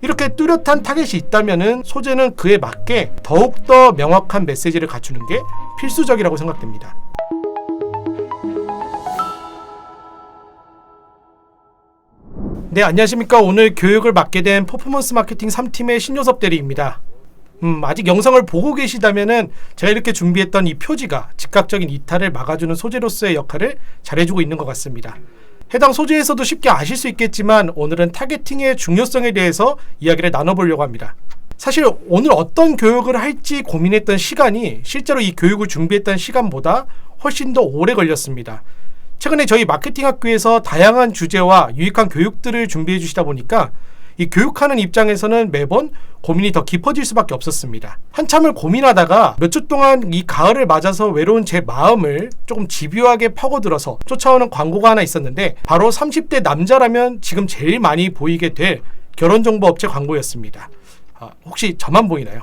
이렇게 뚜렷한 타겟이 있다면은 소재는 그에 맞게 더욱더 명확한 메시지를 갖추는 게 필수적이라고 생각됩니다. 네, 안녕하십니까. 오늘 교육을 맡게 된 퍼포먼스 마케팅 3팀의 신요섭 대리입니다. 아직 영상을 보고 계시다면은 제가 이렇게 준비했던 이 표지가 즉각적인 이탈을 막아주는 소재로서의 역할을 잘해주고 있는 것 같습니다. 해당 소재에서도 쉽게 아실 수 있겠지만 오늘은 타겟팅의 중요성에 대해서 이야기를 나눠보려고 합니다. 사실 오늘 어떤 교육을 할지 고민했던 시간이 실제로 이 교육을 준비했던 시간보다 훨씬 더 오래 걸렸습니다. 최근에 저희 마케팅 학교에서 다양한 주제와 유익한 교육들을 준비해 주시다 보니까 이 교육하는 입장에서는 매번 고민이 더 깊어질 수밖에 없었습니다. 한참을 고민하다가 몇 주 동안 이 가을을 맞아서 외로운 제 마음을 조금 집요하게 파고들어서 쫓아오는 광고가 하나 있었는데 바로 30대 남자라면 지금 제일 많이 보이게 될 결혼정보업체 광고였습니다. 혹시 저만 보이나요?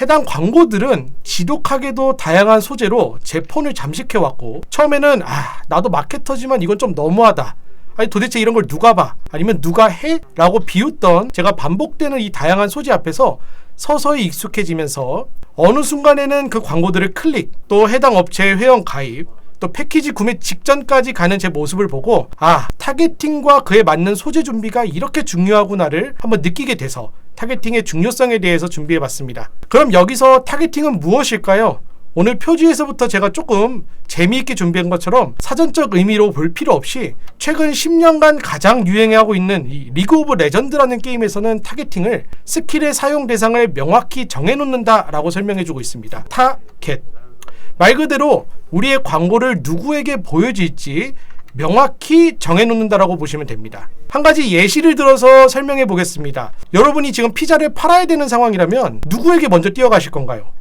해당 광고들은 지독하게도 다양한 소재로 제 폰을 잠식해왔고 처음에는 나도 마케터지만 이건 좀 너무하다. 아니 도대체 이런 걸 누가 봐? 아니면 누가 해? 라고 비웃던 제가 반복되는 이 다양한 소재 앞에서 서서히 익숙해지면서 어느 순간에는 그 광고들을 클릭, 또 해당 업체의 회원 가입, 또 패키지 구매 직전까지 가는 제 모습을 보고 타겟팅과 그에 맞는 소재 준비가 이렇게 중요하구나를 한번 느끼게 돼서 타겟팅의 중요성에 대해서 준비해봤습니다. 그럼 여기서 타겟팅은 무엇일까요? 오늘 표지에서부터 제가 조금 재미있게 준비한 것처럼 사전적 의미로 볼 필요 없이 최근 10년간 가장 유행하고 있는 이 리그 오브 레전드라는 게임에서는 타겟팅을 스킬의 사용 대상을 명확히 정해놓는다 라고 설명해주고 있습니다. 타겟, 말 그대로 우리의 광고를 누구에게 보여질지 명확히 정해놓는다라고 보시면 됩니다. 한 가지 예시를 들어서 설명해 보겠습니다. 여러분이 지금 피자를 팔아야 되는 상황이라면 누구에게 먼저 뛰어가실 건가요?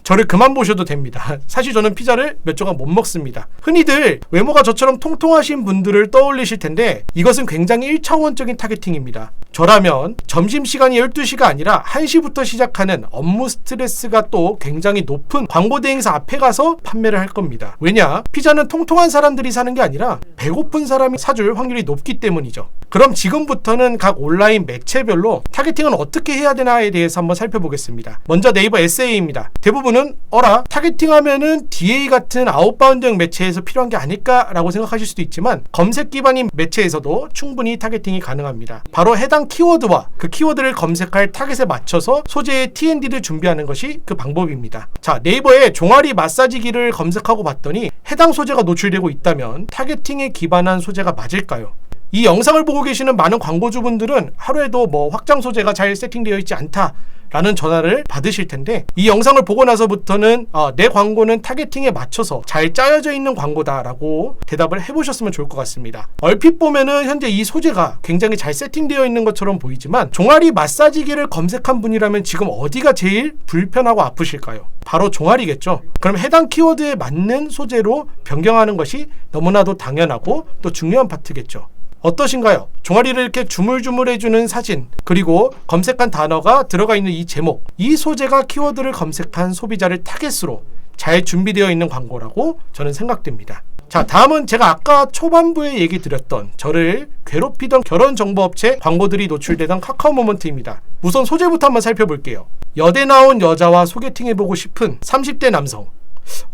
저를 그만 보셔도 됩니다. 사실 저는 피자를 몇 조각 못 먹습니다. 흔히들 외모가 저처럼 통통하신 분들을 떠올리실 텐데 이것은 굉장히 1차원적인 타겟팅입니다. 저라면 점심시간이 12시가 아니라 1시부터 시작하는 업무 스트레스가 또 굉장히 높은 광고 대행사 앞에 가서 판매를 할 겁니다. 왜냐? 피자는 통통한 사람들이 사는 게 아니라 배고픈 사람이 사줄 확률이 높기 때문이죠. 그럼 지금부터는 각 온라인 매체별로 타겟팅은 어떻게 해야 되나에 대해서 한번 살펴보겠습니다. 먼저 네이버 SA입니다. 대부분은 타겟팅하면은 DA 같은 아웃바운드형 매체에서 필요한 게 아닐까라고 생각하실 수도 있지만 검색 기반인 매체에서도 충분히 타겟팅이 가능합니다. 바로 해당 키워드와 그 키워드를 검색할 타겟에 맞춰서 소재의 T&D를 준비하는 것이 그 방법입니다. 자, 네이버에 종아리 마사지기를 검색하고 봤더니 해당 소재가 노출되고 있다면 타겟팅에 기반한 소재가 맞을까요? 이 영상을 보고 계시는 많은 광고주분들은 하루에도 확장 소재가 잘 세팅되어 있지 않다 라는 전화를 받으실 텐데 이 영상을 보고 나서부터는 내 광고는 타겟팅에 맞춰서 잘 짜여져 있는 광고다 라고 대답을 해보셨으면 좋을 것 같습니다. 얼핏 보면은 현재 이 소재가 굉장히 잘 세팅되어 있는 것처럼 보이지만 종아리 마사지기를 검색한 분이라면 지금 어디가 제일 불편하고 아프실까요? 바로 종아리겠죠. 그럼 해당 키워드에 맞는 소재로 변경하는 것이 너무나도 당연하고 또 중요한 파트겠죠. 어떠신가요? 종아리를 이렇게 주물주물해주는 사진, 그리고 검색한 단어가 들어가 있는 이 제목, 이 소재가 키워드를 검색한 소비자를 타겟으로 잘 준비되어 있는 광고라고 저는 생각됩니다. 자, 다음은 제가 아까 초반부에 얘기 드렸던 저를 괴롭히던 결혼정보업체 광고들이 노출되던 카카오 모먼트입니다. 우선 소재부터 한번 살펴볼게요. 여대 나온 여자와 소개팅해보고 싶은 30대 남성.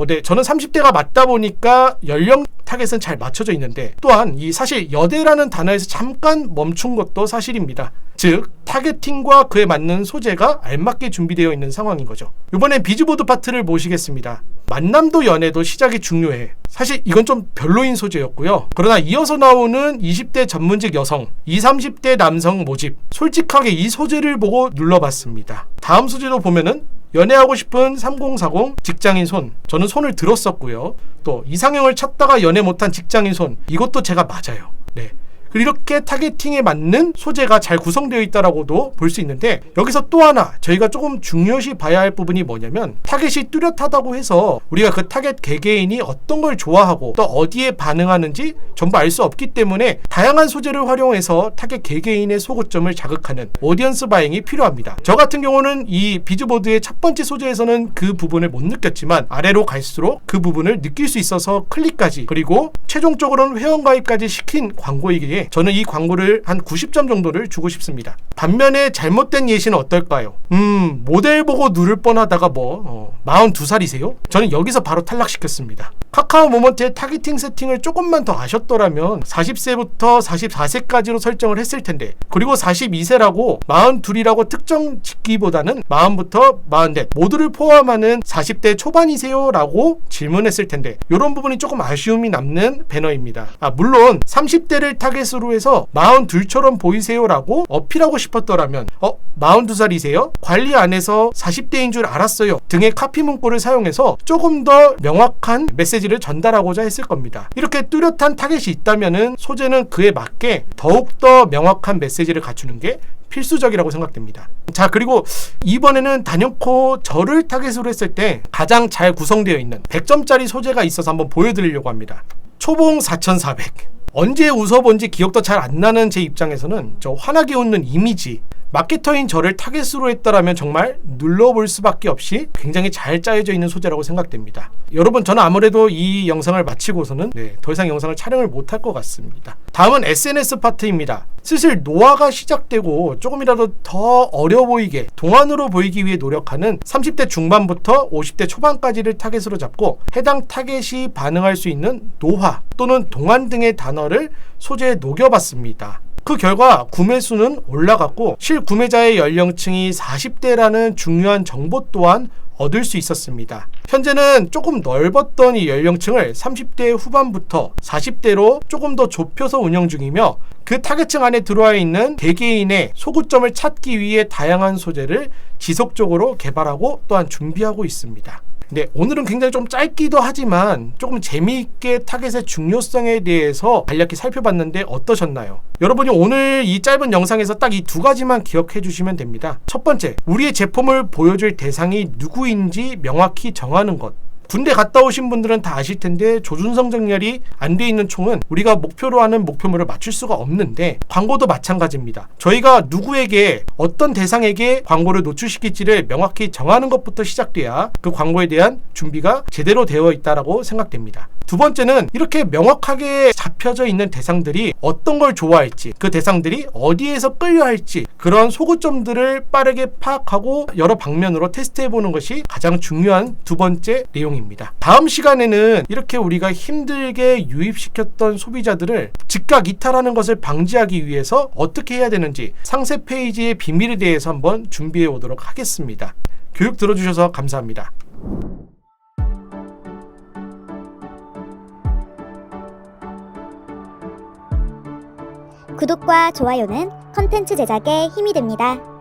네, 저는 30대가 맞다 보니까 연령 타겟은 잘 맞춰져 있는데 또한 이 사실 여대라는 단어에서 잠깐 멈춘 것도 사실입니다. 즉 타겟팅과 그에 맞는 소재가 알맞게 준비되어 있는 상황인 거죠. 이번엔 비즈보드 파트를 보시겠습니다. 만남도 연애도 시작이 중요해. 사실 이건 좀 별로인 소재였고요. 그러나 이어서 나오는 20대 전문직 여성, 20, 30대 남성 모집. 솔직하게 이 소재를 보고 눌러봤습니다. 다음 소재도 보면은 연애하고 싶은 3040 직장인 손. 저는 손을 들었었고요. 또 이상형을 찾다가 연애 못한 직장인 손. 이것도 제가 맞아요. 네. 이렇게 타겟팅에 맞는 소재가 잘 구성되어 있다라고도 볼 수 있는데 여기서 또 하나 저희가 조금 중요시 봐야 할 부분이 뭐냐면 타겟이 뚜렷하다고 해서 우리가 그 타겟 개개인이 어떤 걸 좋아하고 또 어디에 반응하는지 전부 알 수 없기 때문에 다양한 소재를 활용해서 타겟 개개인의 소구점을 자극하는 오디언스 바잉이 필요합니다. 저 같은 경우는 이 비즈보드의 첫 번째 소재에서는 그 부분을 못 느꼈지만 아래로 갈수록 그 부분을 느낄 수 있어서 클릭까지 그리고 최종적으로는 회원가입까지 시킨 광고이기에 때문에 저는 이 광고를 한 90점 정도를 주고 싶습니다. 반면에 잘못된 예시는 어떨까요? 모델 보고 누를 뻔하다가 42살이세요? 저는 여기서 바로 탈락시켰습니다. 카카오 모먼트의 타겟팅 세팅을 조금만 더 아셨더라면 40세부터 44세까지로 설정을 했을 텐데, 그리고 42세라고 42이라고 특정 짓기보다는 40부터 44 모두를 포함하는 40대 초반이세요? 라고 질문했을 텐데, 이런 부분이 조금 아쉬움이 남는 배너입니다. 물론 30대를 타겟으로 해서 42처럼 보이세요? 라고 어필하고 싶었더라면 42살이세요? 관리 안 해서 40대인 줄 알았어요 등의 카피 문구를 사용해서 조금 더 명확한 메시지를 전달하고자 했을 겁니다. 이렇게 뚜렷한 타겟이 있다면은 소재는 그에 맞게 더욱더 명확한 메시지를 갖추는 게 필수적이라고 생각됩니다. 자, 그리고 이번에는 단연코 저를 타겟으로 했을 때 가장 잘 구성되어 있는 100점짜리 소재가 있어서 한번 보여드리려고 합니다. 초봉 4400. 언제 웃어본지 기억도 잘 안 나는 제 입장에서는 저 환하게 웃는 이미지, 마케터인 저를 타겟으로 했더라면 정말 눌러볼 수밖에 없이 굉장히 잘 짜여져 있는 소재라고 생각됩니다. 여러분, 저는 아무래도 이 영상을 마치고서는 더 이상 영상을 촬영을 못할 것 같습니다. 다음은 SNS 파트입니다. 슬슬 노화가 시작되고 조금이라도 더 어려 보이게, 동안으로 보이기 위해 노력하는 30대 중반부터 50대 초반까지를 타겟으로 잡고 해당 타겟이 반응할 수 있는 노화 또는 동안 등의 단어를 소재에 녹여봤습니다. 그 결과 구매수는 올라갔고 실구매자의 연령층이 40대라는 중요한 정보 또한 얻을 수 있었습니다. 현재는 조금 넓었던 이 연령층을 30대 후반부터 40대로 조금 더 좁혀서 운영 중이며, 그 타겟층 안에 들어와 있는 개개인의 소구점을 찾기 위해 다양한 소재를 지속적으로 개발하고 또한 준비하고 있습니다. 네, 오늘은 굉장히 좀 짧기도 하지만 조금 재미있게 타겟의 중요성에 대해서 간략히 살펴봤는데 어떠셨나요? 여러분이 오늘 이 짧은 영상에서 딱 이 두 가지만 기억해 주시면 됩니다. 첫 번째, 우리의 제품을 보여줄 대상이 누구인지 명확히 정하는 것. 군대 갔다 오신 분들은 다 아실 텐데 조준성 정렬이 안 돼 있는 총은 우리가 목표로 하는 목표물을 맞출 수가 없는데, 광고도 마찬가지입니다. 저희가 누구에게, 어떤 대상에게 광고를 노출시킬지를 명확히 정하는 것부터 시작돼야 그 광고에 대한 준비가 제대로 되어 있다라고 생각됩니다. 두 번째는 이렇게 명확하게 잡혀져 있는 대상들이 어떤 걸 좋아할지, 그 대상들이 어디에서 끌려할지, 그런 소구점들을 빠르게 파악하고 여러 방면으로 테스트해보는 것이 가장 중요한 두 번째 내용입니다. 다음 시간에는 이렇게 우리가 힘들게 유입시켰던 소비자들을 즉각 이탈하는 것을 방지하기 위해서 어떻게 해야 되는지 상세 페이지의 비밀에 대해서 한번 준비해 오도록 하겠습니다. 교육 들어주셔서 감사합니다. 구독과 좋아요는 컨텐츠 제작에 힘이 됩니다.